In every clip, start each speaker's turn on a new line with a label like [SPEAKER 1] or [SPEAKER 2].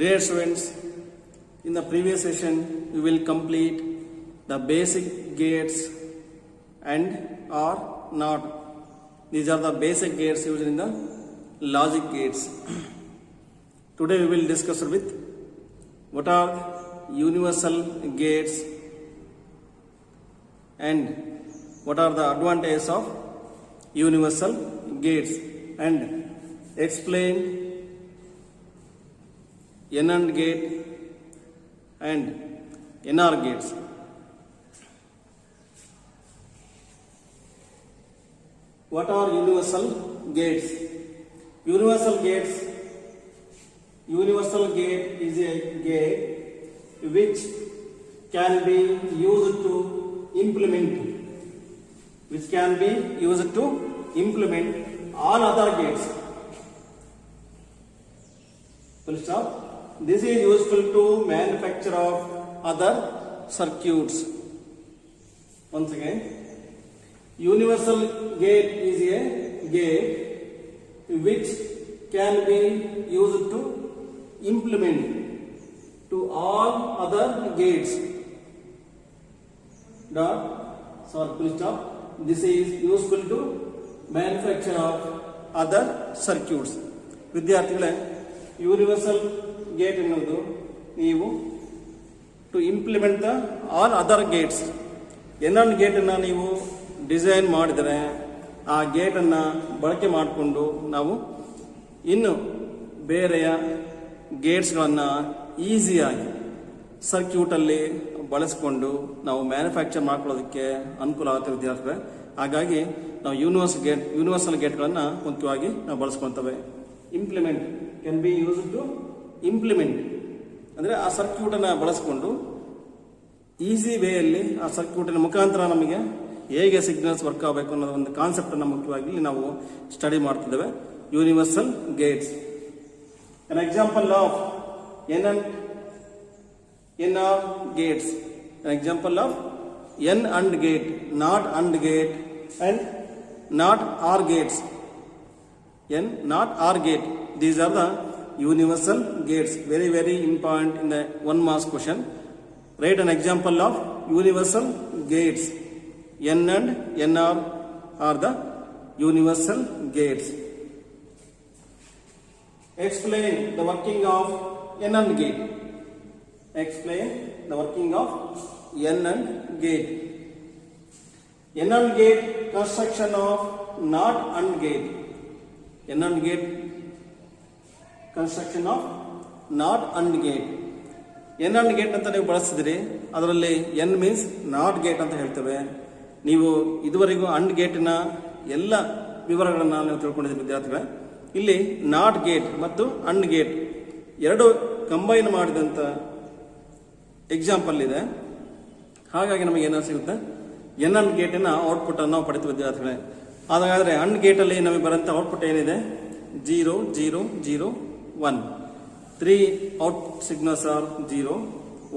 [SPEAKER 1] Dear students, in the previous session we will complete the basic gates and or not. These are the basic gates used in the logic gates. Today we will discuss with what are universal gates and what are the advantages of universal gates and explain NAND gate and NOR gates. What are universal gates? Universal gate is a gate which can be used to implement all other gates. Full stop. This is useful to manufacture of other circuits. Once again, universal gate is a gate which can be used to implement to all other gates. Full stop. This is useful to manufacture of other circuits. ವಿದ್ಯಾರ್ಥಿಗಳೇ, universal gate ಎನ್ನುವುದು ನೀವು to implement the all other gates. NAND ಗೇಟನ್ನು ನೀವು design ಮಾಡಿದರೆ ಆ ಗೇಟನ್ನು ಬಳಕೆ ಮಾಡಿಕೊಂಡು ನಾವು ಇನ್ನು ಬೇರೆಯ ಗೇಟ್ಸ್ಗಳನ್ನು ಈಸಿಯಾಗಿ ಸರ್ಕ್ಯೂಟಲ್ಲಿ ಬಳಸಿಕೊಂಡು ನಾವು ಮ್ಯಾನುಫ್ಯಾಕ್ಚರ್ ಮಾಡ್ಕೊಳ್ಳೋದಕ್ಕೆ ಅನುಕೂಲ ಆಗುತ್ತೆ ವಿದ್ಯಾರ್ಥಿಗಳೇ. ಹಾಗಾಗಿ ನಾವು ಯೂನಿವರ್ಸಲ್ ಗೇಟ್ಗಳನ್ನು ಮುಖ್ಯವಾಗಿ ನಾವು ಬಳಸ್ಕೊಳ್ತೇವೆ. Implement can be use to implement ಅಂದರೆ ಆ ಸರ್ಕ್ಯೂಟನ್ನು ಬಳಸಿಕೊಂಡು ಈಸಿ ವೇಯಲ್ಲಿ ಆ ಸರ್ಕ್ಯೂಟಿನ ಮುಖಾಂತರ ನಮಗೆ ಹೇಗೆ ಸಿಗ್ನಲ್ಸ್ ವರ್ಕ್ ಆಗಬೇಕು ಅನ್ನೋದು ಒಂದು ಕಾನ್ಸೆಪ್ಟನ್ನು ಮುಖ್ಯವಾಗಿ ನಾವು ಸ್ಟಡಿ ಮಾಡ್ತಿದ್ದೇವೆ. Universal Gates. An example of NOR gates. An example of NAND gate, not AND gate, and not OR gates. Not OR gate. These are the universal gates. Very, very important in the 1 marks question. Write an example of universal gates. N and NR are the universal gates. Explain the working of NAND gate. Explain the working of NAND gate. NAND gate construction of not AND gate. NAND gate construction of not AND gate. NAND gate ಅಂತ ನೀವು ಬಳಸಿದ್ರಿ, ಅದರಲ್ಲಿ N means not gate ಅಂತ ಹೇಳ್ತೇವೆ. ನೀವು ಇದುವರೆಗೂ AND ಗೇಟಿನ ಎಲ್ಲ ವಿವರಗಳನ್ನು ನೀವು ತಿಳ್ಕೊಂಡಿದ್ದೀರಿ ವಿದ್ಯಾರ್ಥಿಗಳೇ. ಇಲ್ಲಿ ನಾಟ್ ಗೇಟ್ ಮತ್ತು AND ಗೇಟ್ ಎರಡು ಕಂಬೈನ್ ಮಾಡಿದಂಥ ಎಕ್ಸಾಂಪಲ್ ಇದೆ. ಹಾಗಾಗಿ ನಮಗೆ ಏನಾದ್ರು ಸಿಗುತ್ತೆ, NAND ಗೇಟಿನ ಔಟ್ಪುಟ್ ಅನ್ನು ನಾವು ಪಡಿತೀವಿ ವಿದ್ಯಾರ್ಥಿಗಳೇ. ಹಾಗಾದರೆ AND ಗೇಟಲ್ಲಿ ನಮಗೆ ಬರೋಂಥ ಔಟ್ಪುಟ್ ಏನಿದೆ, 0 0 0 1. 3 output signals are 0.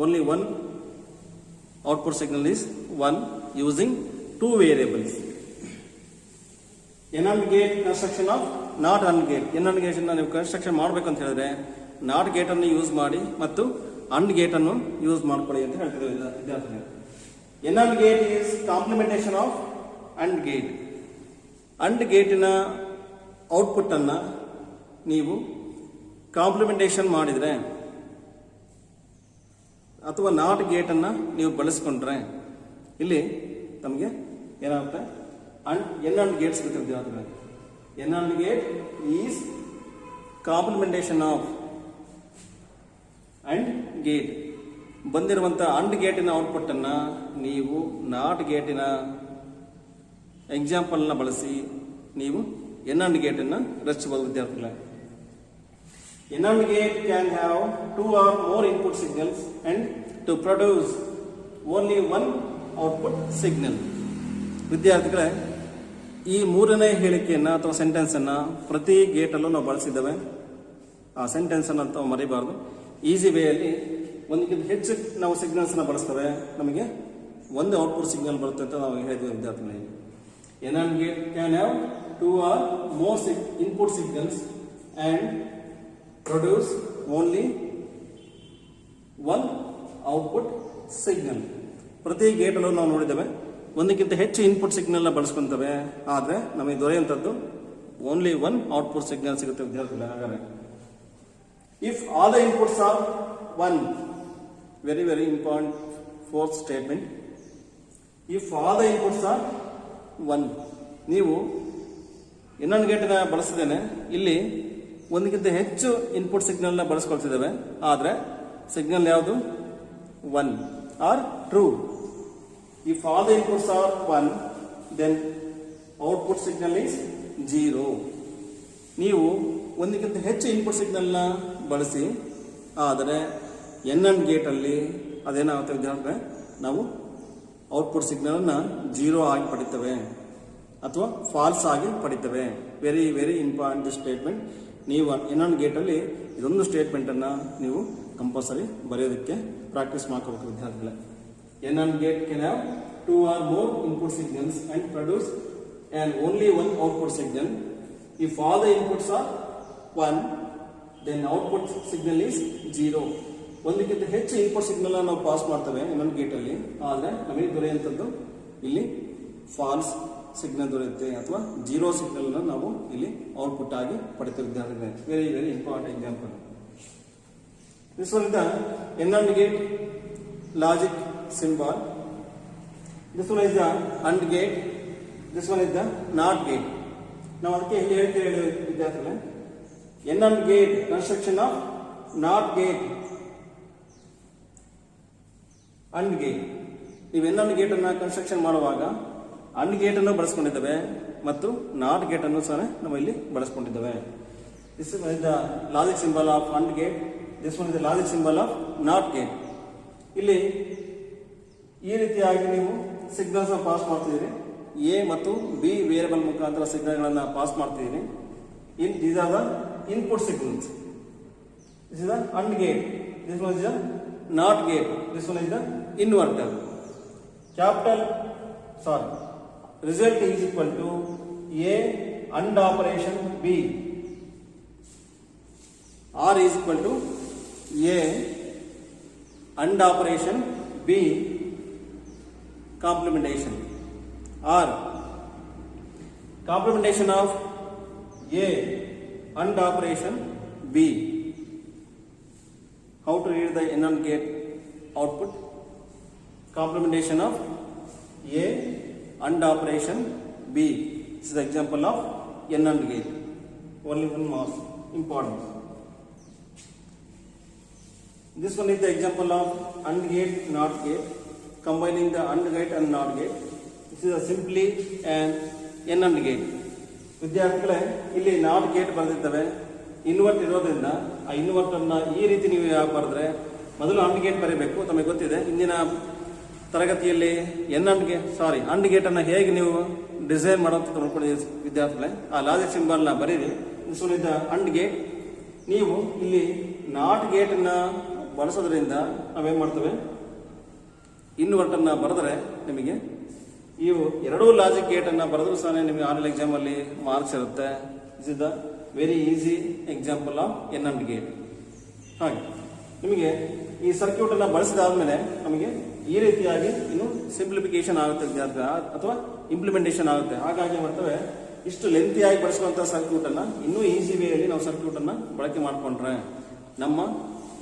[SPEAKER 1] Only one output signal is 1 using 2 variables. NAND gate construction of not AND gate. NAND gate ಅನ್ನು ನೀವು ಕನ್ಸ್ಟ್ರಕ್ಷನ್ ಮಾಡಬೇಕು ಅಂತ ಹೇಳಿದ್ರೆ ನಾಟ್ ಗೇಟ್ ಅನ್ನು ಯೂಸ್ ಮಾಡಿ ಮತ್ತು AND ಗೇಟ್ ಅನ್ನು ಯೂಸ್ ಮಾಡ್ಕೊಳ್ಳಿ ಅಂತ ಹೇಳ್ತಿದ್ದೇವೆ ವಿದ್ಯಾರ್ಥಿಗಳು. NAND gate is complementation of AND gate. AND ಗೇಟಿನ ಔಟ್ಪುಟ್ ಅನ್ನ ನೀವು ಕಾಂಪ್ಲಿಮೆಂಟೇಷನ್ ಮಾಡಿದರೆ ಅಥವಾ ನಾಟ್ ಗೇಟ್ ಅನ್ನ ನೀವು ಬಳಸ್ಕೊಂಡ್ರೆ ಇಲ್ಲಿ ನಮಗೆ ಏನಾಗುತ್ತೆ, NAND ಗೇಟ್ ಸಿಗುತ್ತೆ ವಿದ್ಯಾರ್ಥಿಗಳು. NAND gate is complementation of AND gate. ಬಂದಿರುವಂಥ AND ಗೇಟಿನ ಔಟ್ಪುಟ್ ಅನ್ನ ನೀವು ನಾಟ್ ಗೇಟಿನ ಎಕ್ಸಾಂಪಲ್ನ ಬಳಸಿ ನೀವು NAND ಗೇಟ್ ಅನ್ನ ರಚಿಸಬಹುದು ವಿದ್ಯಾರ್ಥಿಗಳೇ. NAND gate can have 2 or more input signals and to produce only one output signal. ವಿದ್ಯಾರ್ಥಿಗಳೇ, ಈ ಮೂರನೇ ಹೇಳಿಕೆಯನ್ನು ಅಥವಾ ಸೆಂಟೆನ್ಸ್ ಅನ್ನ ಪ್ರತಿ ಗೇಟಲ್ಲೂ ನಾವು ಬಳಸಿದ್ದೇವೆ. ಆ ಸೆಂಟೆನ್ಸ್ ಅನ್ನು ನಾವು ಮರಿಬಾರ್ದು. ಈಸಿ ವೇಯಲ್ಲಿ ಒಂದಕ್ಕಿಂತ ಹೆಚ್ಚು ನಾವು ಸಿಗ್ನಲ್ಸ್ ಅನ್ನ ಬಳಸ್ತೇವೆ, ನಮಗೆ ಒಂದು ಔಟ್ಪುಟ್ ಸಿಗ್ನಲ್ ಬರುತ್ತೆ ಅಂತ ನಾವು ಹೇಳಿದ್ವಿ ವಿದ್ಯಾರ್ಥಿಗಳಿಗೆ. NAND gate can have 2 or more input signals and produce only one output signal. ಪ್ರತಿ ಗೇಟಲ್ಲೂ ನಾವು ನೋಡಿದ್ದೇವೆ ಒಂದಕ್ಕಿಂತ ಹೆಚ್ಚು ಇನ್ಪುಟ್ ಸಿಗ್ನಲ್ನ ಬಳಸ್ಕೊಂತವೆ, ಆದರೆ ನಮಗೆ ದೊರೆಯುವಂಥದ್ದು ಓನ್ಲಿ ಒನ್ ಔಟ್ಪುಟ್ ಸಿಗ್ನಲ್ ಸಿಗುತ್ತೆ ವಿದ್ಯಾರ್ಥಿಗಳೇ. ಹಾಗಾದ್ರೆ if all the inputs are one, very very important fourth statement, if all the inputs are one, ನೀವು ಇನ್ನೊಂದು ಗೇಟನ್ನ ಬಳಸಿದ್ದೇನೆ, ಇಲ್ಲಿ ಒಂದಕ್ಕಿಂತ ಹೆಚ್ಚು ಇನ್ಪುಟ್ ಸಿಗ್ನಲ್ನ ಬಳಸ್ಕೊಳ್ತಿದ್ದೇವೆ, ಆದರೆ ಸಿಗ್ನಲ್ ಯಾವುದು one or true. If all the inputs are one, then output signal is 0. ನೀವು ಒಂದಕ್ಕಿಂತ ಹೆಚ್ಚು ಇನ್ಪುಟ್ ಸಿಗ್ನಲ್ನ ಬಳಸಿ, ಆದರೆ ಎನ್ ಗೇಟಲ್ಲಿ ಅದೇನಾಗುತ್ತೆ ವಿದ್ಯಾರ್ಥಿ, ನಾವು ಔಟ್ಪುಟ್ ಸಿಗ್ನಲನ್ನು 0 ಆಗಿ ಪಡಿತೇವೆ ಅಥವಾ ಫಾಲ್ಸ್ ಆಗಿ ಪಡಿತೇವೆ. Very very important statement. ನೀವು ಇನ್ನೊಂದು ಗೇಟಲ್ಲಿ ಇದೊಂದು ಸ್ಟೇಟ್ಮೆಂಟನ್ನು ನೀವು ಕಂಪಲ್ಸರಿ ಬರೆಯೋದಕ್ಕೆ ಪ್ರಾಕ್ಟೀಸ್ ಮಾಡ್ಕೋಬೇಕು ವಿದ್ಯಾರ್ಥಿಗಳೇ. ಇನ್ನೊಂದು gate Ken have 2 or more input signals and produce and only one output signal. If all the inputs are 1, then output signal is 0. ಒಂದಕ್ಕಿಂತ ಹೆಚ್ಚು ಇನ್ಪುಟ್ ಸಿಗ್ನಲ್ ನಾವು ಪಾಸ್ ಮಾಡ್ತೇವೆ ಇನ್ನೊಂದು ಗೇಟಲ್ಲಿ, ಆದರೆ ನಮಗೆ ದೊರೆಯುವಂಥದ್ದು ಇಲ್ಲಿ ಫಾಲ್ಸ್ ಸಿಗ್ನಲ್ ದೊರೆಯುತ್ತೆ ಅಥವಾ 0 ಸಿಗ್ನಲ್ ನಾವು ಇಲ್ಲಿ ಔಟ್ಪುಟ್ ಆಗಿ ಪಡಿತೇವೆ ವಿದ್ಯಾರ್ಥಿಗಳೇ. Very very important example. This one is the AND gate logic symbol. This one is the AND gate. This one is the NOT gate. ನಾವು ಅದಕ್ಕೆ ಇಲ್ಲಿ ಹೇಳ್ತೇವೆ ವಿದ್ಯಾರ್ಥಿಗಳೇ, AND gate construction of NOT gate. AND gate, ನೀವು AND gate ಅನ್ನ construction ಮಾಡುವಾಗ AND gate ಅನ್ನು ಬಳಸ್ಕೊಂಡಿದ್ದೇವೆ ಮತ್ತು NOT gate ಅನ್ನು ಸಹ ನಾವು ಇಲ್ಲಿ ಬಳಸ್ಕೊಂಡಿದ್ದೇವೆ. This is the logic symbol of AND gate. This one is the logic symbol of NOT gate. ಇಲ್ಲಿ ಈ ರೀತಿಯಾಗಿ ನೀವು ಸಿಗ್ನಲ್ಸ್ ಪಾಸ್ ಮಾಡ್ತಿದ್ದೀರಿ, ಎ ಮತ್ತು ಬಿ ವೇರಿಯಬಲ್ ಮುಖಾಂತರ ಸಿಗ್ನಲ್ಗಳನ್ನು ಪಾಸ್ ಮಾಡ್ತಿದ್ದೀರಿ. These are the input signals. This is the AND gate. This one is the NOT gate. This one is the inverter. Result is equal to A AND operation B. R is equal to A AND operation B complementation. Or complementation of A AND operation B. How to read the AND gate output? Complementation of A AND operation B. This is the example of AND gate. Only one marks important. This one is the example of AND gate, NOT gate, combining the AND gate and NOT gate. This is a simply an AND gate. ವಿದ್ಯಾರ್ಥಿಗಳೇ, ಇಲ್ಲಿ NOT gate ಬರೆದಿದ್ದೇವೆ. Invert ಇರೋದ್ರಿಂದ ಆ invert ಅನ್ನ ಈ ರೀತಿ ನೀವು ಬರೆದ್ರೆ ಮೊದಲು AND gate ಬರೀಬೇಕು. ತಮಗೆ ಗೊತ್ತಿದೆ, ಇಂದಿನ ತರಗತಿಯಲ್ಲಿ AND gate ಅನ್ನ ಹೇಗೆ ನೀವು ಡಿಸೈನ್ ಮಾಡೋದು ನೋಡ್ಕೊಂಡಿದ್ದೀವಿ ವಿದ್ಯಾರ್ಥಿಗಳೇ. ಆ ಲಾಜಿಕ್ ಸಿಂಬಲ್ನ ಬರೀರಿ. This one is the AND gate. ನೀವು ಇಲ್ಲಿ NOT gate ಅನ್ನ ಬಳಸೋದ್ರಿಂದ ನಾವೇನ್ ಮಾಡ್ತೇವೆ, ಇನ್ವರ್ಟ್ ಅನ್ನ ಬರೆದ್ರೆ ನಿಮಗೆ ಇವು ಎರಡೂ ಲಾಜಿಕ್ ಗೇಟ್ ಅನ್ನ ಬರೆದ್ರು ಸಹ ನಿಮಗೆ ಆನ್ಲೈನ್ ಎಕ್ಸಾಮ್ ಅಲ್ಲಿ ಮಾರ್ಕ್ಸ್ ಇರುತ್ತೆ. This is the very easy example of AND gate. ಹಾಗೆ ನಿಮಗೆ ಈ ಸರ್ಕ್ಯೂಟ್ ಅನ್ನ ಬಳಸಿದಾದ್ಮೇಲೆ ನಮಗೆ ಈ ರೀತಿಯಾಗಿ ಇನ್ನು ಸಿಂಪ್ಲಿಫಿಕೇಶನ್ ಆಗುತ್ತೆ ವಿದ್ಯಾರ್ಥಿ, ಅಥವಾ ಇಂಪ್ಲಿಮೆಂಟೇಷನ್ ಆಗುತ್ತೆ. ಹಾಗಾಗಿ ಮಾಡ್ತೇವೆ, ಇಷ್ಟು ಲೆಂತಿಯಾಗಿ ಬಳಸುವಂತಹ ಸರ್ಕ್ಯೂಟ್ ಅನ್ನ ಇನ್ನೂ ಈಸಿ ವೇಯಲ್ಲಿ ನಾವು ಸರ್ಕ್ಯೂಟ್ ಅನ್ನ ಬಳಕೆ ಮಾಡಿಕೊಂಡ್ರೆ ನಮ್ಮ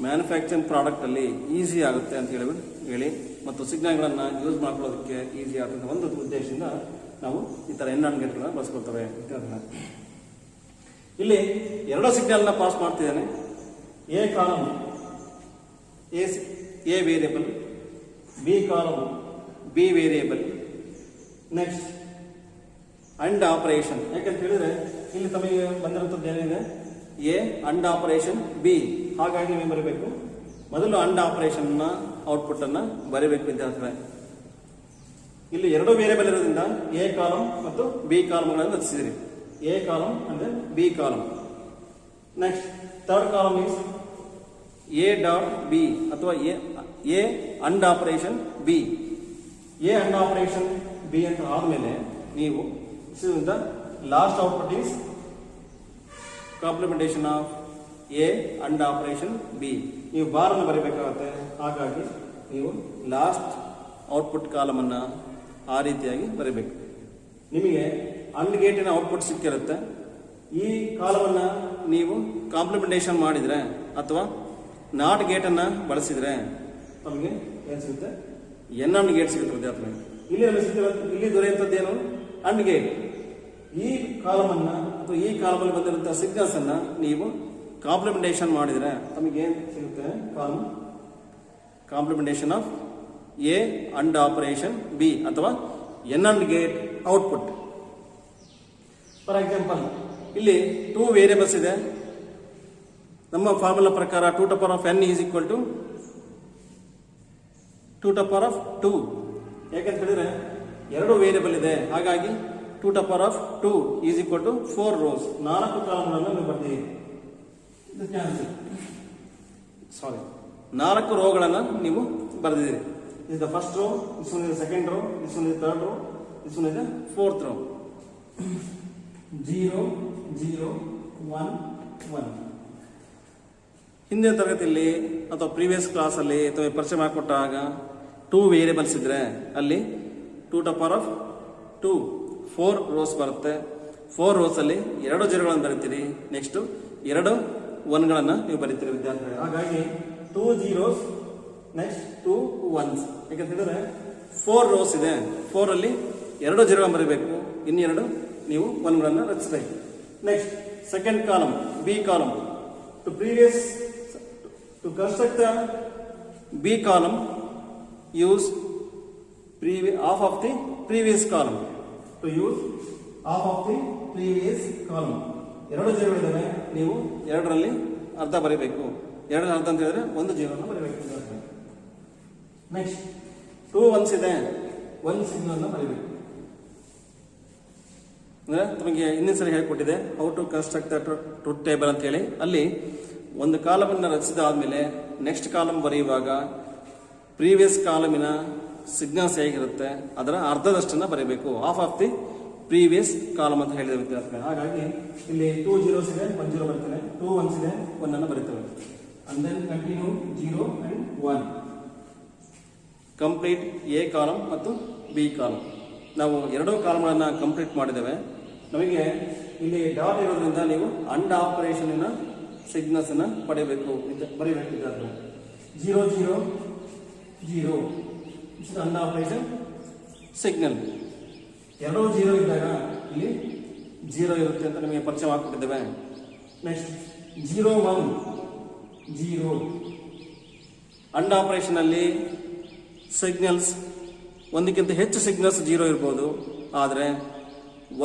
[SPEAKER 1] ಮ್ಯಾನುಫ್ಯಾಕ್ಚರಿಂಗ್ ಪ್ರಾಡಕ್ಟ್ ಅಲ್ಲಿ ಈಸಿ ಆಗುತ್ತೆ ಅಂತ ಹೇಳಿ ಮತ್ತು ಸಿಗ್ನಲ್ಗಳನ್ನ ಯೂಸ್ ಮಾಡ್ಕೊಳ್ಳೋದಕ್ಕೆ ಈಸಿ ಆಗುತ್ತೆ ಒಂದು ಉದ್ದೇಶದಿಂದ ನಾವು ಈ ತರ AND ಗೇಟ್ಗಳನ್ನ ಬಳಸ್ಕೊಳ್ತೇವೆ. ಇಲ್ಲಿ ಎರಡು ಸಿಗ್ನಲ್ನ ಪಾಸ್ ಮಾಡ್ತಿದ್ದೇನೆ. A column A variable, B column B variable. Next AND operation. ಯಾಕಂತ ಹೇಳಿದ್ರೆ ಇಲ್ಲಿ ತಮಗೆ ಬಂದಿರುವಂತದ್ದು ಏನಿದೆ, ಎ AND ಆಪರೇಷನ್ ಬಿ. ಹಾಗಾಗಿ ನೀವು ಬರಬೇಕು, ಮೊದಲು AND ಆಪರೇಷನ್ ಔಟ್ಪುಟ್ ಅನ್ನ ಬರೀಬೇಕು ವಿದ್ಯಾರ್ಥಿಗಳೇ. ಇಲ್ಲಿ ಎರಡು ವೇರಿಯಬಲ್ ಇರೋದ್ರಿಂದ ಎ ಕಾಲಮ್ ಮತ್ತು ಬಿ ಕಾಲಮ್ಗಳನ್ನು ರಚಿಸಿದ್ರಿ. ಎ ಕಾಲಮ್ ಅಂದ್ರೆ B column. Next third column is A dot B ಅಥವಾ A AND operation B. A AND operation B ಅಂತ ಆದ್ಮೇಲೆ ನೀವು last output is complementation of A and operation B. ನೀವು ಬಾರನ್ನು ಬರೀಬೇಕಾಗುತ್ತೆ. ಹಾಗಾಗಿ ನೀವು ಲಾಸ್ಟ್ ಔಟ್ಪುಟ್ ಕಾಲಮನ್ನು ಆ ರೀತಿಯಾಗಿ ಬರೀಬೇಕು. ನಿಮಗೆ ಅಂಡ್ ಗೇಟಿನ ಔಟ್ಪುಟ್ ಸಿಕ್ಕಿರುತ್ತೆ. ಈ ಕಾಲವನ್ನು ನೀವು ಕಾಂಪ್ಲಿಮೆಂಟೇಷನ್ ಮಾಡಿದರೆ ಅಥವಾ ನಾಟ್ ಗೇಟನ್ನು ಬಳಸಿದರೆ ನಮಗೆ ಏನು ಸಿಗುತ್ತೆ? ಎನ್ ಅಂಡ್ ಗೇಟ್ ಸಿಗುತ್ತೆ ವಿದ್ಯಾರ್ಥಿಗಳು. ಇಲ್ಲಿ ನಮಗೆ ಇಲ್ಲಿ ದೊರೆಯುವಂಥದ್ದೇನು? And gate. ಈ ಕಾಲಮನ್ನು ಅಥವಾ ಈ ಕಾಲಮಲ್ಲಿ ಬಂದಿರುವಂಥ ಸಿಗ್ನಲ್ಸ್ ಅನ್ನು ನೀವು ಕಾಂಪ್ಲಿಮೆಂಟೇಷನ್ ಮಾಡಿದರೆ ನಮಗೆ ಏನು ಸಿಗುತ್ತೆ? Column complementation of A and operation B ಅಥವಾ N and gate output. For example, ಇಲ್ಲಿ 2 ವೇರಿಯೇಬಲ್ಸ್ ಇದೆ. ನಮ್ಮ ಫಾರ್ಮುಲಾ ಪ್ರಕಾರ 2 to the power of n is equal to 2 to the power of 2. ಯಾಕಂತ ಹೇಳಿದ್ರೆ 2 ವೇರಿಯೇಬಲ್ ಇದೆ. ಹಾಗಾಗಿ 2 to the power of 2 is equal to 4 rows. 4 ಕಾಲಮ್ಗಳನ್ನು ನೀವು ಬರ್ತೀವಿ. ಸಾರಿ, 4 ರೋಗಳನ್ನು ನೀವು ಬರೆದಿದ್ದೀರಿ. This is the first row, this one is the second row, this one is the third row, this one is the fourth row. 0 0 1 1. ಹಿಂದಿನ ತರಗತಿಯಲ್ಲಿ ಅಥವಾ previous ಕ್ಲಾಸಲ್ಲಿ ಅಥವಾ ಪರಿಚಯ ಮಾಡಿಕೊಟ್ಟಾಗ 2 ವೇರಿಯೇಬಲ್ಸ್ ಇದ್ರೆ ಅಲ್ಲಿ 2 to the power of 2 4 rose ಬರುತ್ತೆ. 4 ರೋಸಲ್ಲಿ 2 0ಗಳನ್ನು ಬರೀತೀರಿ. ನೆಕ್ಸ್ಟ್ 2 1ಗಳನ್ನು ನೀವು ಬರೀತೀರಿ ವಿದ್ಯಾರ್ಥಿಗಳು. ಹಾಗಾಗಿ 2 zeros, ನೆಕ್ಸ್ಟ್ 2 1s. ಯಾಕಂತ ಹೇಳಿದ್ರೆ 4 ರೋಸ್ ಇದೆ. 4 ಅಲ್ಲಿ 2 0ಗಳನ್ನು ಬರೀಬೇಕು. ಇನ್ನೆರಡು ನೀವು 1ಗಳನ್ನು ರಚಿಸಬೇಕು. Next second column, B column. To construct the B column, use half of the previous column. To use half of the previous column. 2 0ಗಳಿದ್ದಾವೆ, ನೀವು 2ರಲ್ಲಿ ಅರ್ಧ ಬರೀಬೇಕು. 2ರ ಅರ್ಧ ಅಂತ ಹೇಳಿದ್ರೆ 1 0ನ ಬರೀಬೇಕು. ನೆಕ್ಸ್ಟ್ 2 1s ಇದೆ, 1 ಸಿಗ್ನಲ್ನ ಬರೀಬೇಕು. ಅಂದ್ರೆ ನಿಮಗೆ ಇನ್ನೊಂದು ಸರಿ ಹೇಳಿಕೊಟ್ಟಿದೆ how to construct the truth table ಅಂತ ಹೇಳಿ. ಅಲ್ಲಿ ಒಂದು ಕಾಲಮನ್ನು ರಚಿಸಿದಾದ್ಮೇಲೆ ನೆಕ್ಸ್ಟ್ ಕಾಲಮ್ ಬರೆಯುವಾಗ ಪ್ರೀವಿಯಸ್ ಕಾಲಮಿನ ಸಿಗ್ನಲ್ಸ್ ಹೇಗಿರುತ್ತೆ ಅದರ ಅರ್ಧದಷ್ಟನ್ನ ಬರೀಬೇಕು. Half of the previous column ಅಂತ ಹೇಳಿದ ವಿದ್ಯಾರ್ಥಿಗಳು. ಹಾಗಾಗಿ ಇಲ್ಲಿ 2 zeros ಇದೆ, 1 0 ಬರ್ತೇನೆ. 2 1s ಇದೆ, 1 ಅನ್ನು ಬರೀತೇವೆ. And then continue 0 and 1. Complete A column ಮತ್ತು ಬಿ ಕಾಲಮ್. ನಾವು 2 ಕಾಲಮ್ಗಳನ್ನು ಕಂಪ್ಲೀಟ್ ಮಾಡಿದ್ದೇವೆ. ನಮಗೆ ಇಲ್ಲಿ ಡಾಟ್ ಇರೋದ್ರಿಂದ ನೀವು ಅಂಡ್ ಆಪರೇಷನ್ ಸಿಗ್ನಲ್ಸ್ ಅನ್ನ ಪಡೆಯಬೇಕು, ಬರೀಬೇಕು. 0 0 0 ಅಂಡ್ ಆಪರೇಷನ್ ಸಿಗ್ನಲ್. 2 0 ಇದ್ದಾಗ ಇಲ್ಲಿ 0 ಇರುತ್ತೆ ಅಂತ ನಿಮಗೆ ಪರಿಚಯ ಮಾಡಿಕೊಟ್ಟಿದ್ದೇವೆ. ನೆಕ್ಸ್ಟ್ 0 1 0 ಅಂಡ್ ಆಪರೇಷನ್ ಅಲ್ಲಿ ಸಿಗ್ನಲ್ಸ್ ಒಂದಕ್ಕಿಂತ ಹೆಚ್ಚು ಸಿಗ್ನಲ್ಸ್ 0 ಇರ್ಬೋದು. ಆದರೆ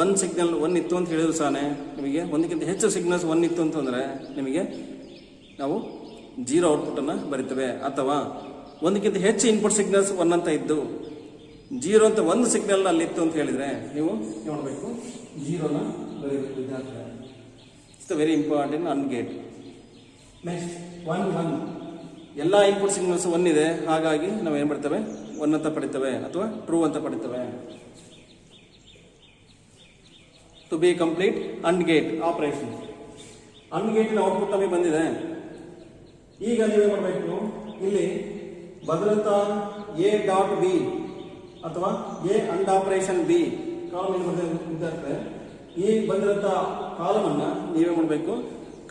[SPEAKER 1] 1 ಸಿಗ್ನಲ್ 1 ಇತ್ತು ಅಂತ ಹೇಳಿದ್ರು ಸಹ ನಿಮಗೆ ಒಂದಕ್ಕಿಂತ ಹೆಚ್ಚು ಸಿಗ್ನಲ್ಸ್ 1 ಇತ್ತು ಅಂತಂದರೆ ನಿಮಗೆ ನಾವು 0 ಔಟ್ಪುಟನ್ನು ಬರಿತೇವೆ. ಅಥವಾ ಒಂದಕ್ಕಿಂತ ಹೆಚ್ಚು ಇನ್ಪುಟ್ ಸಿಗ್ನಲ್ಸ್ 1 ಅಂತ ಇದ್ದು 0 ಅಂತ 1 ಸಿಗ್ನಲ್ ಅಲ್ಲಿ ಇತ್ತು ಅಂತ ಹೇಳಿದರೆ ನೀವು ಏನು ಮಾಡಬೇಕು? 0ನ ಬರೀಬೇಕು ವಿದ್ಯಾರ್ಥಿಗಳು. It's very important and gate. Next 1 1 ಎಲ್ಲ ಇನ್ಪುಟ್ ಸಿಗ್ನಲ್ಸ್ 1 ಇದೆ. ಹಾಗಾಗಿ ನಾವು ಏನು ಮಾಡ್ತೇವೆ? 1 ಅಂತ ಪಡಿತೇವೆ ಅಥವಾ ಟ್ರೂ ಅಂತ ಪಡಿತೇವೆ. To be complete and gate operation. And ಗೇಟಿನ ಔಟ್ಪುಟ್ ನಮಗೆ ಬಂದಿದೆ. ಈಗ ನೀವೇನು ಮಾಡಬೇಕು? ಇಲ್ಲಿ ಬದಲಂತ ಎ ಡಾಟ್ ಬಿ ಅಥವಾ A and operation B column ಏನು ಬರ್ತದೆ? ಈ ಬಂದಿರಂತ ಕಾಲಮ್ ಅನ್ನ ನೀವೇ ಮಾಡಬೇಕು?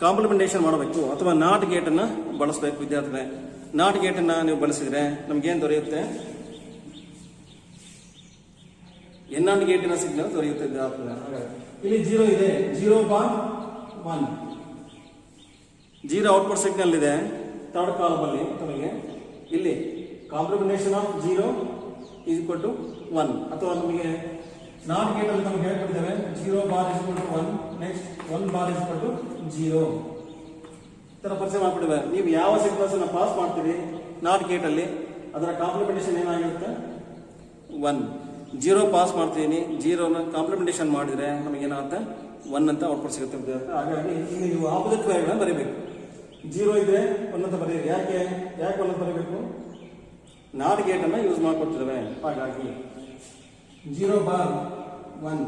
[SPEAKER 1] ಕಾಂಪ್ಲಿಮೆಂಟೇಷನ್ ಮಾಡಬೇಕು ಅಥವಾ ನಾಟ್ ಗೇಟ್ ಅನ್ನ ಬಳಸಬೇಕು ವಿದ್ಯಾರ್ಥಿಗಳೇ. ನಾಟ್ ಗೇಟ್ ಅನ್ನ ನೀವು ಬಳಸಿದ್ರೆ ನಮ್ಗೇನು ದೊರೆಯುತ್ತೆ? ಎನ್ ಅಂಡ್ ಗೇಟಿನ ಸಿಗ್ನಲ್ ದೊರೆಯುತ್ತೆ ವಿದ್ಯಾರ್ಥಿಗಳೇ. ಇಲ್ಲಿ 0 ಇದೆ, 0/1 0 ಔಟ್ಪುಟ್ ಸಿಗ್ನಲ್ ಇದೆ ಥರ್ಡ್ ಕಾಲಮ್ ಅಲ್ಲಿ. ನಮಗೆ ಇಲ್ಲಿ complementation of 0 is equal to 1 ಅಥವಾ ನಮಗೆ ನಾಟ್ ಗೇಟ್ ಅಲ್ಲಿ ನಮಗೆ ಹೇಳ್ಕೊಟ್ಟಿದ್ದೇವೆ 0 bar is equal to 1, next 1 bar is equal to 0 ತರ ಪರಿಚಯ ಮಾಡ್ಬಿಟ್ಟಿವೆ. ನೀವು ಯಾವ ಸಿಗ್ನಲ್ಸ್ ಅನ್ನ ಪಾಸ್ ಮಾಡ್ತೀರಿ ನಾಟ್ ಗೇಟ್ ಅಲ್ಲಿ ಅದರ ಕಾಂಪ್ಲಿಮೆಂಟೇಷನ್ ಏನಾಗಿರುತ್ತೆ? 1. 0 ಪಾಸ್ ಮಾಡ್ತೀನಿ, 0ನ ಕಾಂಪ್ಲಿಮೆಂಟೇಷನ್ ಮಾಡಿದ್ರೆ ನಮಗೇನಾಗುತ್ತೆ? 1 ಅಂತ ಔಟ್ಪುಟ್ ಸಿಗುತ್ತೆ. ಹಾಗಾಗಿ ಇಲ್ಲಿ ನೀವು ಆಪೋಸಿಟ್ ವ್ಯಾಲ್ಯೂಗಳನ್ನ ಬರೀಬೇಕು. 0 ಇದ್ರೆ 1 ಅಂತ ಬರೀರಿ. ಯಾಕೆ 1 ಅಂತ ಬರೀಬೇಕು? ನಾಟ್ ಗೇಟ್ ಅನ್ನ ಯೂಸ್ ಮಾಡ್ಕೊಡ್ತಿದ್ದೇವೆ. ಹಾಗಾಗಿ 0/1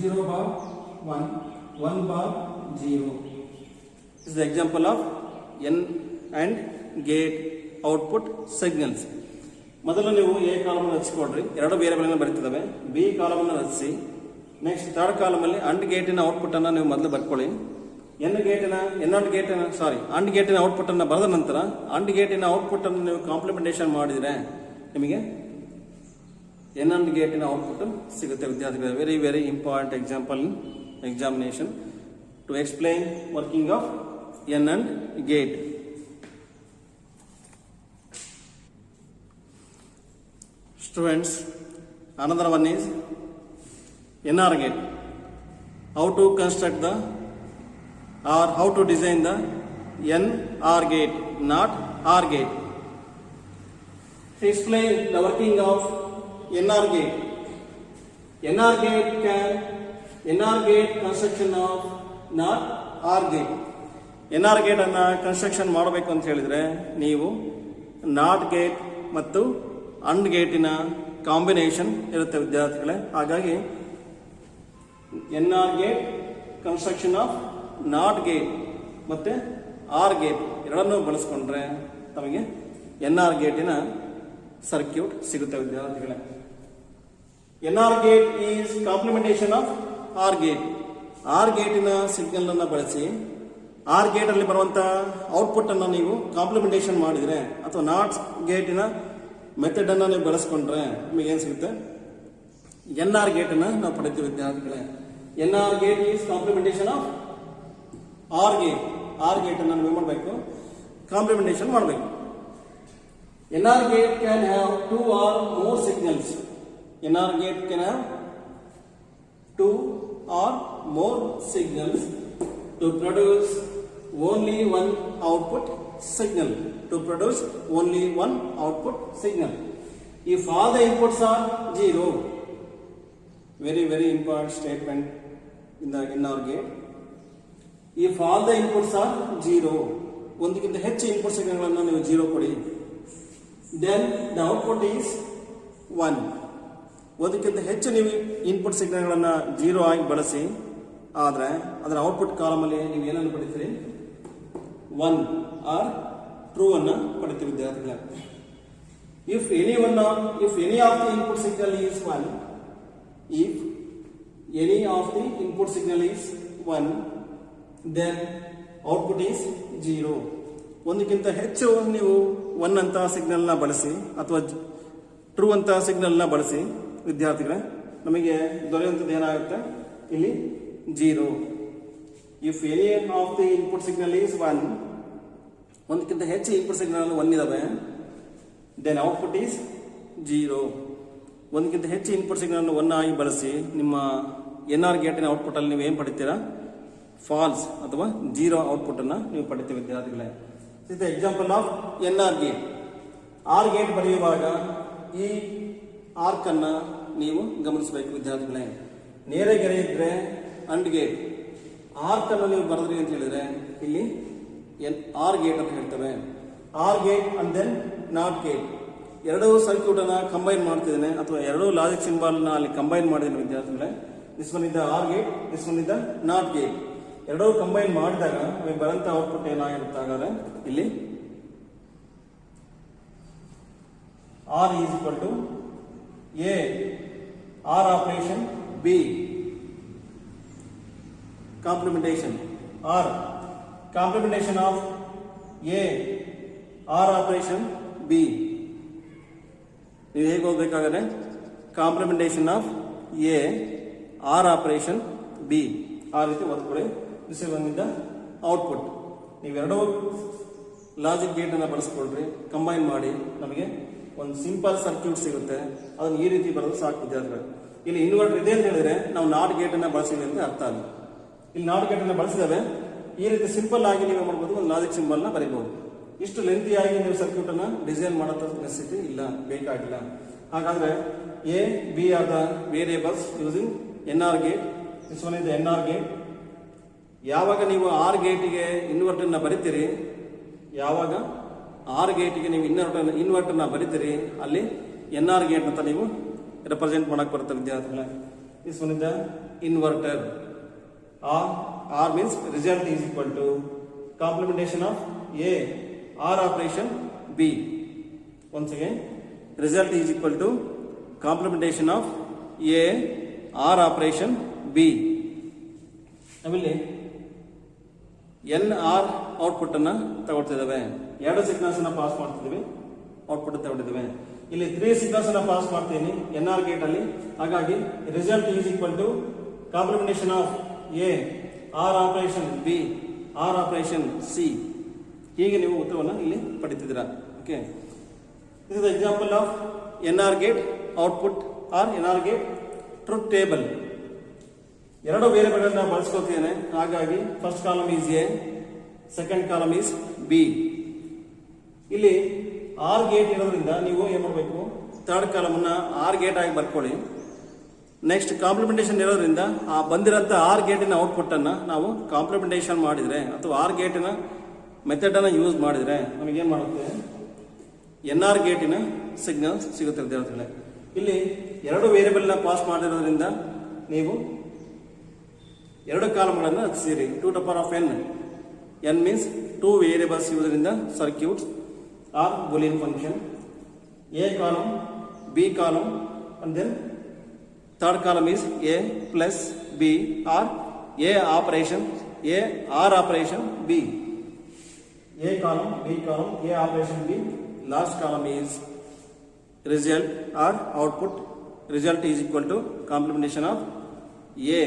[SPEAKER 1] 0/1 1/0 This is the example of N and gate output signals. ಮೊದಲು ನೀವು ಎ ಕಾಲಮ್ ರಚಿಸಿಕೊಡ್ರಿ, ಎರಡು ವೇರಿಯಬಲ್ ಬರೀತಿದ್ದಾವೆ. ಬಿ ಕಾಲಮ್ ರಚಿಸಿ, ನೆಕ್ಸ್ಟ್ ಥರ್ಡ್ ಕಾಲಮ್ ಅಲ್ಲಿ ಅಂಡ್ ಗೇಟಿನ ಔಟ್ಪುಟ್ ಅನ್ನ ನೀವು ಮೊದಲು ಬರ್ಕೊಳ್ಳಿ. ಅಂಡ್ ಗೇಟಿನ ಔಟ್ಪುಟ್ ಅನ್ನ ಬರೆದ ನಂತರ ಅಂಡ್ ಗೇಟಿನ ಔಟ್ಪುಟ್ ಅನ್ನು ನೀವು ಕಾಂಪ್ಲಿಮೆಂಟೇಷನ್ ಮಾಡಿದ್ರೆ ನಿಮಗೆ ಎನ್ ಅಂಡ್ ಗೇಟಿನ ಔಟ್ಪುಟ್ ಸಿಗುತ್ತೆ ವಿದ್ಯಾರ್ಥಿಗಳು. Very very important example in examination to explain working of N and gate. Students, another one is NR gate. How to construct the or how to design the NR gate, not R gate. To explain the working of NR gate. NR gate construction of not R gate. NR gate ಅನ್ನ construction ಮಾಡಬೇಕು ಅಂತ ಹೇಳಿದ್ರೆ ನೀವು not gate ಮತ್ತು and ಗೇಟಿನ combination ಇರುತ್ತೆ ವಿದ್ಯಾರ್ಥಿಗಳೇ. ಹಾಗಾಗಿ NR gate construction of not gate ಮತ್ತೆ ಆರ್ ಗೇಟ್ ಎರಡನ್ನೂ ಬಳಸ್ಕೊಂಡ್ರೆ ನಮಗೆ NR ಗೇಟಿನ ಸರ್ಕ್ಯೂಟ್ ಸಿಗುತ್ತೆ ವಿದ್ಯಾರ್ಥಿಗಳೇ. NR gate is complementation of or gate. Or ಗೇಟಿನ ಸಿಗ್ನಲ್ ಅನ್ನ ಬಳಸಿ ಆರ್ ಗೇಟ್ ಅಲ್ಲಿ ಬರುವಂತ ಔಟ್ಪುಟ್ ಅನ್ನ ನೀವು ಕಾಂಪ್ಲಿಮೆಂಟೇಷನ್ ಮಾಡಿದ್ರೆ ಅಥವಾ ನಾಟ್ ಗೇಟಿನ ಮೆಥಡ್ ಅನ್ನ ನೀವು ಬಳಸ್ಕೊಂಡ್ರೆ ನಿಮಗೆ ಏನ್ ಸಿಗುತ್ತೆ? NR ಗೇಟ್ ಅನ್ನ ನಾವು ಪಡಿತೀವಿ ವಿದ್ಯಾರ್ಥಿಗಳೇ. NR gate is complementation of or gate. Or gate ಅನ್ನ ನೀವು ಮಾಡಬೇಕು, ಕಾಂಪ್ಲಿಮೆಂಟೇಷನ್ ಮಾಡಬೇಕು. NR gate can have 2 or more signals. NR gate can have 2 or more signals to produce only one output signal. To produce only one output signal. If all the inputs are 0, very very important statement in the NR gate. If all the inputs are 0, ಒಂದಕ್ಕಿಂತ ಹೆಚ್ಚು input ಸಿಗ್ನಲ್ಗಳನ್ನು ನೀವು 0 ಕೊಡಿ, then the output is 1. ಒಂದಕ್ಕಿಂತ ಹೆಚ್ಚು ನೀವು input ಸಿಗ್ನಲ್ಗಳನ್ನು 0 ಆಗಿ ಬಳಸಿ ಆದ್ರೆ ಅದರ ಔಟ್ಪುಟ್ ಕಾಲಮ್ ಅಲ್ಲಿ ನೀವು ಏನನ್ನು ಪಡಿತೀರಿ? 1 ಆರ್ ಟ್ರೂ ಅನ್ನ ಪಡಿತೀವಿ ವಿದ್ಯಾರ್ಥಿಗಳೇ. If any of the input signal is 1, if any of the input signal is 1, then output is 0. ಒಂದಕ್ಕಿಂತ ಹೆಚ್ಚು ನೀವು 1 ಅಂತ ಸಿಗ್ನಲ್ ನ ಬಳಸಿ ಅಥವಾ ಟ್ರೂ ಅಂತ ಸಿಗ್ನಲ್ ನ ಬಳಸಿ ವಿದ್ಯಾರ್ಥಿಗಳೇ ನಮಗೆ ದೊರೆಯುವಂಥದ್ದು ಏನಾಗುತ್ತೆ? ಇಲ್ಲಿ 0. If any of the input signal is 1, ಒಂದಕ್ಕಿಂತ ಹೆಚ್ಚು ಇನ್ಪುಟ್ ಸಿಗ್ನಲ್ 1 ಇದಾವೆ, then output is 0. ಒಂದಕ್ಕಿಂತ ಹೆಚ್ಚು ಇನ್ಪುಟ್ ಸಿಗ್ನಲ್ 1 ಆಗಿ ಬಳಸಿ ನಿಮ್ಮ NR ಗೇಟಿನ ಔಟ್ಪುಟ್ ಅಲ್ಲಿ ನೀವು ಏನು ಪಡಿತೀರಾ? ಫಾಲ್ಸ್ ಅಥವಾ 0 ಔಟ್ಪುಟ್ ಅನ್ನ ನೀವು ಪಡಿತೀವಿ ವಿದ್ಯಾರ್ಥಿಗಳೇ. This is the example of NR gate. R gate ಬರೆಯುವಾಗ ಈ ಆರ್ಕ್ ಅನ್ನ ನೀವು ಗಮನಿಸಬೇಕು ವಿದ್ಯಾರ್ಥಿಗಳೇ. ನೇರ ಗೆರೆ ಇದ್ರೆ ಅಂಡ್ ಗೇಟ್, ಆರ್ಕ್ ಅನ್ನು ನೀವು ಬರೆದ್ರಿ ಅಂತ ಹೇಳಿದ್ರೆ ಇಲ್ಲಿ ಆರ್ ಗೇಟ್ ಅಂತ ಹೇಳ್ತೇವೆ. OR gate and then NOT gate. ಎರಡೂ ಸರ್ಕ್ಯೂಟ್ ಅನ್ನ ಕಂಬೈನ್ ಮಾಡ್ತಿದ್ದೇನೆ ಅಥವಾ ಎರಡೂ ಲಾಜಿಕ್ ಸಿಂಬಲ್ ನ ಅಲ್ಲಿ ಕಂಬೈನ್ ಮಾಡಿದ್ದೇನೆ ವಿದ್ಯಾರ್ಥಿಗಳೇ. This one is the R gate, this one is the not gate. ಎರಡೂ ಕಂಬೈನ್ ಮಾಡಿದಾಗ ನಮಗೆ ಬರಂತ ಔಟ್ಪುಟ್ ಏನಾಗಿರುತ್ತೆ? ಹಾಗಾದ್ರೆ ಇಲ್ಲಿ R is equal to A, R operation B, complementation R, complementation of A, R operation B. ನೀವು ಹೇಗೆ ಓದಬೇಕಾದ್ರೆ complementation of A or operation B ಆ ರೀತಿ ಓದ್ಕೊಳ್ಳಿ. This is one in the output. ನೀವೆರಡೂ ಲಾಜಿಕ್ ಗೇಟ್ ಅನ್ನ ಬಳಸ್ಕೊಳ್ರಿ, ಕಂಬೈನ್ ಮಾಡಿ ನಮಗೆ ಒಂದು ಸಿಂಪಲ್ ಸರ್ಕ್ಯೂಟ್ ಸಿಗುತ್ತೆ. ಅದನ್ನು ಈ ರೀತಿ ಬರೋದು ಸಾಕು ವಿದ್ಯಾರ್ಥಿಗಳು. ಇಲ್ಲಿ ಇನ್ವರ್ಟರ್ ಇದೆ ಅಂತ ಹೇಳಿದ್ರೆ ನಾವು ನಾಟ್ ಗೇಟ್ ಅನ್ನ ಬಳಸಿದ್ವಿ ಅಂತ ಅರ್ಥ ಅಲ್ಲ. ಇಲ್ಲಿ ನಾಟ್ ಗೇಟ್ ಅನ್ನ ಬಳಸಿದಾವೆ ಈ ರೀತಿ ಸಿಂಪಲ್ ಆಗಿ ನೀವು ಮಾಡ್ಬೋದು, ಒಂದು ಲಾಜಿಕ್ ಸಿಂಬಲ್ ನ ಬರೀಬಹುದು. ಇಷ್ಟು ಲೆಂತಿಯಾಗಿ ನೀವು ಸರ್ಕ್ಯೂಟ್ ಅನ್ನ ಡಿಸೈನ್ ಮಾಡೋ ನೆಸೆಸಿಟಿ ಇಲ್ಲ, ಬೇಕಾಗಿಲ್ಲ. ಹಾಗಾದ್ರೆ A B are the variables using NR gate. This one is the NR gate. ಯಾವಾಗ ನೀವು ಆರ್ ಗೇಟಿಗೆ ಇನ್ವರ್ಟರ್ ನ ಬರಿತೀರಿ, ಯಾವಾಗ ಆರ್ ಗೇಟಿಗೆ ನೀವು ಇನ್ವರ್ಟರ್ ನ ಬರಿತೀರಿ ಅಲ್ಲಿ NR ಗೇಟ್ ಅಂತ ನೀವು ರೆಪ್ರೆಸೆಂಟ್ ಮಾಡಕ್ ಬರುತ್ತೆ ವಿದ್ಯಾರ್ಥಿಗಳೇ. This one is the inverter. OR means result is equal to complementation of A or operation B. Once again, result is equal to complementation of A or operation B. ನಾವಿಲ್ಲಿ N R output ಅನ್ನ ತಗೊಳ್ತಿದ್ದೇವೆ. ಎರಡು signals ಅನ್ನ pass ಮಾಡ್ತಿದ್ದೀವಿ, output ತಗೊಂಡಿದ್ದೇವೆ. ಇಲ್ಲಿ 3 signals ಅನ್ನ pass ಮಾಡ್ತೀನಿ N or gate ಅಲ್ಲಿ. ಹಾಗಾಗಿ result is equal to complementation of A or operation B or operation C. ಹೀಗೆ ನೀವು ಉತ್ತರವನ್ನು ಇಲ್ಲಿ ಪಡಿತಿದ್ದೀರಾ. Okay, this is example of N or gate output or N or gate truth table. ಎರಡು ವೇರಿಯೇಬಲ್ಗಳನ್ನ ಬಳಸ್ಕೊಳ್ತೇನೆ. ಹಾಗಾಗಿ first column is A, second column is B. ಇಲ್ಲಿ ಆರ್ ಗೇಟ್ ಇರೋದ್ರಿಂದ ನೀವು ಏನ್ ಮಾಡಬೇಕು, ಥರ್ಡ್ ಕಾಲಮ್ ಅನ್ನ ಆರ್ ಗೇಟ್ ಆಗಿ ಬರ್ಕೊಳ್ಳಿ. ನೆಕ್ಸ್ಟ್ ಕಾಂಪ್ಲಿಮೆಂಟೇಷನ್ ಇರೋದ್ರಿಂದ ಆ ಬಂದಿರೋಂಥ ಆರ್ ಗೇಟಿನ ಔಟ್ಪುಟ್ ಅನ್ನ ನಾವು ಕಾಂಪ್ಲಿಮೆಂಟೇಷನ್ ಮಾಡಿದ್ರೆ ಅಥವಾ ಆರ್ ಗೇಟಿನ ಮೆಥಡ್ ಅನ್ನ ಯೂಸ್ ಮಾಡಿದ್ರೆ ನಮಗೇನ್ ಮಾಡುತ್ತೆ, ಎನ್ ಆರ್ ಗೇಟಿನ ಸಿಗ್ನಲ್ ಸಿಗುತ್ತೆ ವಿದ್ಯಾರ್ಥಿಗಳೇ. ಇಲ್ಲಿ ಎರಡು ವೇರಿಯೇಬಲ್ ನ ಪಾಸ್ ಮಾಡಿರೋದ್ರಿಂದ ನೀವು ಎರಡು ಕಾಲಮ್ಗಳನ್ನು ರಚಿಸಿರಿ. 2 to the power of n. n means 2 variables ಇರುವುದರಿಂದ circuits are Boolean function. A column, B column, and then third column is A plus B or A operation, A or operation B. A column, B column, A operation B. Last column is result or output. Result is equal to complementation of A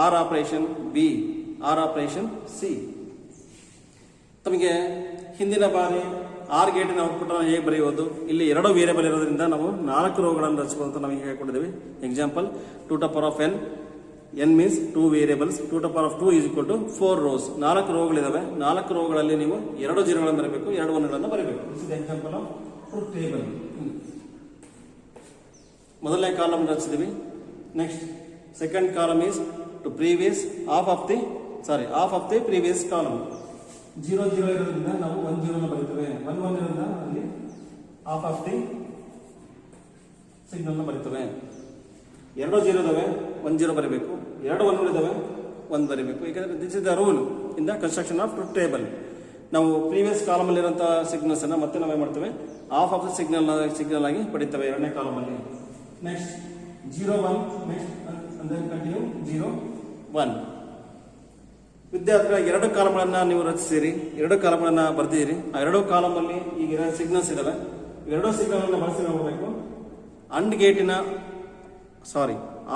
[SPEAKER 1] or operation B or operation C. ತಮಗೆ ಹಿಂದಿನ ಬಾರಿ R ಗೇಟಿನ output ಅನ್ನು ಹೇಗೆ ಬರೆಯುವುದು, ಇಲ್ಲಿ ಎರಡು variable ಇರೋದ್ರಿಂದ ನಾವು 4 ರೋಗಳನ್ನು ರಚಿಸುವಂತ ನಮಗೆ ಹೇಳ್ಕೊಂಡಿದ್ದೇವೆ. Example 2 to the power of n. n means 2 variables. 2 to the power of 2 is equal to 4 rows. 4 ರೋಗಳಿದಾವೆ. 4 ರೋಗಳಲ್ಲಿ ನೀವು 2 ಜೀರೋಗಳನ್ನು ಬರಬೇಕು, 2 ಒನ್ಗಳನ್ನು ಬರಬೇಕು. This is example of truth table. ಮೊದಲನೇ ಕಾಲಮ್ ರಚಿಸಿದ್ವಿ. Next second column is to previous half of the previous column. 0 0 ಇರೋದ್ರಿಂದ ನಾವು 1 0 ಬರೀತೇವೆ. 1 1 ಇರೋದ್ರಿಂದ ಅಲ್ಲಿ ಹಾಫ್ ಆಫ್ ದಿ ಸಿಗ್ನಲ್ ಬರೀತೇವೆ. 2 0 ಇದಾವೆ, 1 0 ಬರೀಬೇಕು. 2 1 ಇದಾವೆ, 1 ಬರೀಬೇಕು. ಯಾಕಂದ್ರೆ this is the rule in the construction of truth table. ನಾವು ಪ್ರೀವಿಯಸ್ ಕಾಲಮ್ ಅಲ್ಲಿ ಇರುವಂತಹ ಸಿಗ್ನಲ್ಸ್ ಅನ್ನ ಮತ್ತೆ ನಾವೇ ಮಾಡ್ತೇವೆ, ಹಾಫ್ ಆಫ್ ದ ಸಿಗ್ನಲ್ ಆಗಿ ಪಡಿತೇವೆ ಎರಡನೇ ಕಾಲಮ್ ಅಲ್ಲಿ. ನೆಕ್ಸ್ಟ್ 0 1, ನೆಕ್ಸ್ಟ್ ಅಂದ್ರೆ ಕಂಟಿನ್ಯೂ 0 1. ವಿದ್ಯಾರ್ಥಿಗಳ 2 ಕಾಲಮ್ಗಳನ್ನ ನೀವು ರಚಿಸಿರಿ, 2 ಕಾಲಮ್ಗಳನ್ನ ಬರ್ದಿರಿ. ಆ 2 ಕಾಲಮ್ ಅಲ್ಲಿ ಈಗ ಸಿಗ್ನಲ್ಸ್ ಇದಾವೆ. 2 ಸಿಗ್ನಲ್ ಅನ್ನ ಬಳಸಿ ನೋಡಬೇಕು.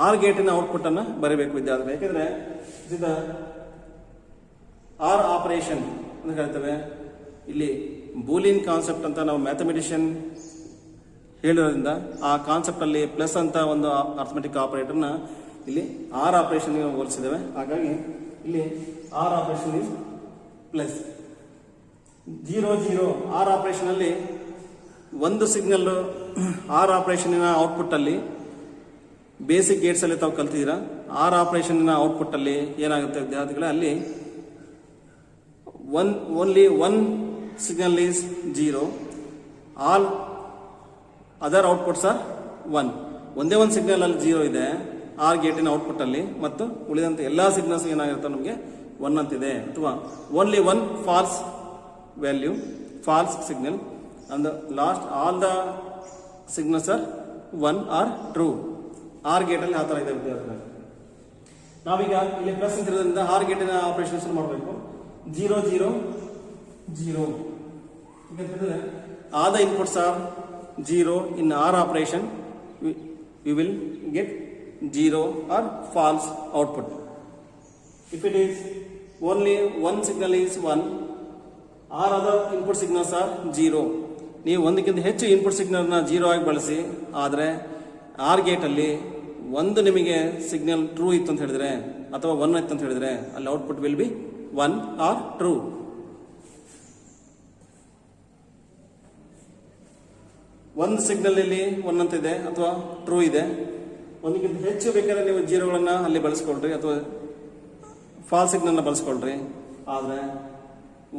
[SPEAKER 1] ಆರ್ ಗೇಟಿನ ಔಟ್ಪುಟ್ ಅನ್ನ ಬರೀಬೇಕು ವಿದ್ಯಾರ್ಥಿಗಳು. ಯಾಕಂದ್ರೆ ಇದು ಆರ್ ಆಪರೇಷನ್ ಅಂತ ಹೇಳ್ತೇವೆ. ಇಲ್ಲಿ ಬೂಲಿಯನ್ ಕಾನ್ಸೆಪ್ಟ್ ಅಂತ ನಾವು ಮ್ಯಾಥಮೆಟಿಷಿಯನ್ ಹೇಳಿರೋದ್ರಿಂದ ಆ ಕಾನ್ಸೆಪ್ಟ್ ಅಲ್ಲಿ ಪ್ಲಸ್ ಅಂತ ಒಂದು ಅರ್ಥಮೆಟಿಕ್ ಆಪರೇಟರ್ನ ಇಲ್ಲಿ ಆರ್ ಆಪರೇಷನ್ ಹೋಲಿಸಿದ್ದೇವೆ. ಹಾಗಾಗಿ ಇಲ್ಲಿ OR operation is plus. 0 0 OR operation ಅಲ್ಲಿ ಒಂದು ಸಿಗ್ನಲ್ ಆರ್ ಆಪರೇಷನ್ ಔಟ್ಪುಟ್ ಅಲ್ಲಿ ಬೇಸಿಕ್ ಗೇಟ್ಸ್ ಅಲ್ಲಿ ತಾವು ಕಲ್ತಿದ್ದೀರಾ. ಆರ್ ಆಪರೇಷನ್ ಔಟ್ಪುಟ್ ಅಲ್ಲಿ ಏನಾಗುತ್ತೆ ವಿದ್ಯಾರ್ಥಿಗಳೇ, ಅಲ್ಲಿ only 1 signal is 0, all other outputs are 1. ಒಂದೇ ಒಂದು ಸಿಗ್ನಲ್ ಅಲ್ಲಿ 0 ಇದೆ ಆರ್ ಗೇಟಿನ ಔಟ್ಪುಟ್ ಅಲ್ಲಿ, ಮತ್ತು ಉಳಿದಂತೆ ಎಲ್ಲಾ ಸಿಗ್ನಲ್ಸ್ ಏನಾಗಿರುತ್ತೆ ನಮಗೆ 1 ಅಂತಿದೆ. ಅಥವಾ only 1 false value, false signal, and last all the signals are 1 are true. OR gate ಅಲ್ಲಿ ಆ ತರ ಇದೆ ವಿದ್ಯಾರ್ಥಿಗಳು. ನಾವೀಗ ಇಲ್ಲಿ ಪ್ಲಸ್ ಅಂತಿರೋದ್ರಿಂದ ಆರ್ ಗೇಟಿನ ಆಪರೇಷನ್ಸ್ ಮಾಡಬೇಕು. 0 0 0. all the inputs are 0 in R operation, we will get 0 or false output. If it is only one signal is 1, all other input signals are 0. ನೀವು ಒಂದಕ್ಕಿಂತ ಹೆಚ್ಚು ಇನ್ಪುಟ್ ಸಿಗ್ನಲ್ನ 0 ಆಗಿ ಬಳಸಿ, ಆದರೆ ಆರ್ ಗೇಟ್ ಅಲ್ಲಿ ಒಂದು ನಿಮಗೆ ಸಿಗ್ನಲ್ ಟ್ರೂ ಇತ್ತು ಅಂತ ಹೇಳಿದ್ರೆ ಅಥವಾ 1 ಇತ್ತು ಅಂತ ಹೇಳಿದ್ರೆ ಅಲ್ಲಿ output will be 1 are true. ಒಂದು ಸಿಗ್ನಲ್ ಇಲ್ಲಿ 1 ಅಂತ ಇದೆ ಅಥವಾ ಟ್ರೂ ಇದೆ. ಒಂದಕ್ಕಿಂತ ಹೆಚ್ಚು ಬೇಕಾದ್ರೆ ನೀವು 0ಗಳನ್ನ ಅಲ್ಲಿ ಬಳಸ್ಕೊಳ್ರಿ ಅಥವಾ ಫಾಲ್ಸ್ ಸಿಗ್ನಲ್ನ ಬಳಸ್ಕೊಳ್ರಿ. ಆದರೆ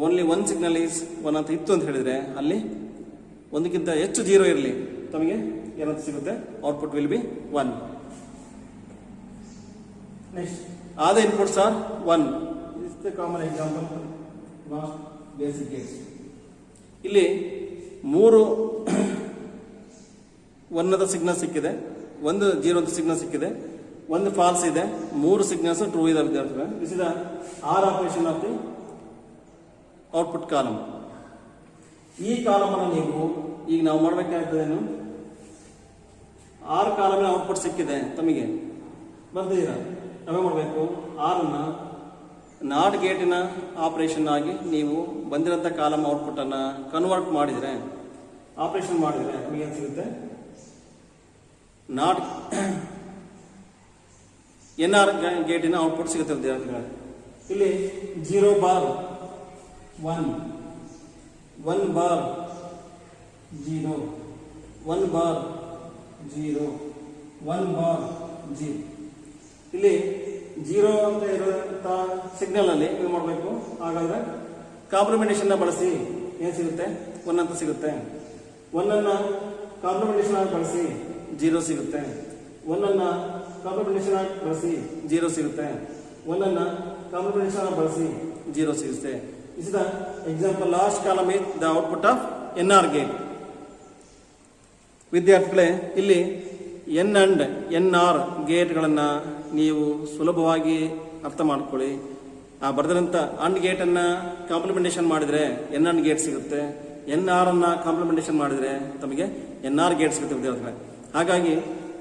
[SPEAKER 1] ಓನ್ಲಿ 1 ಸಿಗ್ನಲ್ ಈಸ್ 1 ಅಂತ ಇತ್ತು ಅಂತ ಹೇಳಿದ್ರೆ ಅಲ್ಲಿ ಒಂದಕ್ಕಿಂತ ಹೆಚ್ಚು 0 ಇರಲಿ, ತಮಗೆ ಏನಂತ ಸಿಗುತ್ತೆ, output will be 1. Next all the inputs R 1. This is the common example last basic Gates. ಇಲ್ಲಿ 3 1 ಅಂತ ಸಿಗ್ನಲ್ ಸಿಕ್ಕಿದೆ, 1 0 ಅಂತ ಸಿಗ್ನಲ್ ಸಿಕ್ಕಿದೆ, 1 ಫಾಲ್ಸ್ ಇದೆ, 3 ಸಿಗ್ನಲ್ಸ್ ಟ್ರೂ ಇದೆ ವಿದ್ಯಾರ್ಥಿಗಳೇ. This is the OR operation of the output column. ಈ ಕಾಲಮ್ ಅನ್ನು ನೀವು ಈಗ ನಾವು ಮಾಡಬೇಕಾಗ್ತದೇನು, 6 ಕಾಲಮಿನ ಔಟ್ಪುಟ್ ಸಿಕ್ಕಿದೆ ತಮಗೆ ಬರ್ದಿದ್ದೀರಾ. ನಾವೇ ಮಾಡಬೇಕು, 6 ನಾಟ್ ಗೇಟಿನ ಆಪರೇಷನ್ ಆಗಿ ನೀವು ಬಂದಿರೋಂಥ ಕಾಲಮ್ ಔಟ್ಪುಟ್ ಅನ್ನ ಕನ್ವರ್ಟ್ ಮಾಡಿದರೆ, ಆಪರೇಷನ್ ಮಾಡಿದರೆ ನಮಗೆ ಏನು ಸಿಗುತ್ತೆ, ನಾಟ್ NR ಗೇಟಿನ ಔಟ್ಪುಟ್ ಸಿಗುತ್ತೆ ವಿದ್ಯಾರ್ಥಿಗಳೇ. ಇಲ್ಲಿ 0 ಬಾರ್ 1, 1 ಬಾರ್ 0, 1 ಬಾರ್ 0, 1 ಬಾರ್ 0. ಇಲ್ಲಿ 0 ಅಂತ ಇರುವಂತ ಸಿಗ್ನಲ್ ಅಲ್ಲಿ ಏನು ಮಾಡಬೇಕು, ಹಾಗಾದ್ರೆ ಕಾಂಪ್ಲಿಮೆಂಟೇಷನ್ ಬಳಸಿ ಏನು ಸಿಗುತ್ತೆ, 1 ಅಂತ ಸಿಗುತ್ತೆ. 1 ಅನ್ನ ಕಾಂಪ್ಲಿಮೆಂಟೇಷನ್ ಆಗಿ ಬಳಸಿ 0 ಸಿಗುತ್ತೆ. 1 ಅನ್ನ ಕಾಂಪ್ಲಿಮೆಂಟೇಷನ್ ಆಗಿ ಬಳಸಿ 0 ಸಿಗುತ್ತೆ. 1 ಅನ್ನ ಕಾಂಪ್ಲಿಮೆಂಟೇಷನ್ ಆಗಿ ಬಳಸಿ 0 ಸಿಗುತ್ತೆ. This is the example. Last column is the output of NR gate. ವಿದ್ಯಾರ್ಥಿಗಳೇ, ಇಲ್ಲಿ N and NR ಗೇಟ್ಗಳನ್ನು ನೀವು ಸುಲಭವಾಗಿ ಅರ್ಥ ಮಾಡ್ಕೊಳ್ಳಿ. ಆ ಬರೆದಿರಂಥ ಅಂಡ್ ಗೇಟನ್ನು ಕಾಂಪ್ಲಿಮೆಂಟೇಷನ್ ಮಾಡಿದರೆ N ಅಂಡ್ ಗೇಟ್ ಸಿಗುತ್ತೆ, NR ಅನ್ನ ಕಾಂಪ್ಲಿಮೆಂಟೇಷನ್ ಮಾಡಿದರೆ ತಮಗೆ NR ಗೇಟ್ ಸಿಗುತ್ತೆ ವಿದ್ಯಾರ್ಥಿಗಳೇ. ಹಾಗಾಗಿ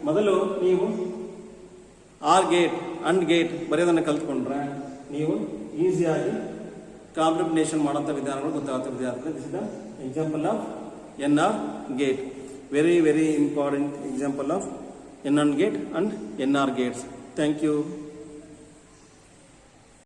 [SPEAKER 1] ಮೊದಲು ನೀವು ಆರ್ ಗೇಟ್ ಅಂಡ್ ಗೇಟ್ ಬರೆಯೋದನ್ನು ಕಲ್ತ್ಕೊಂಡ್ರೆ ನೀವು ಈಸಿಯಾಗಿ ಕಾಂಪ್ಲಿಮೆಂಟೇಷನ್ ಮಾಡೋಂಥ ವಿಧಾನಗಳು ಗೊತ್ತಾಗುತ್ತೆ ವಿದ್ಯಾರ್ಥಿಗಳೇ. This is the example of NR gate. Very important example of N AND gate and NR gates. Thank you.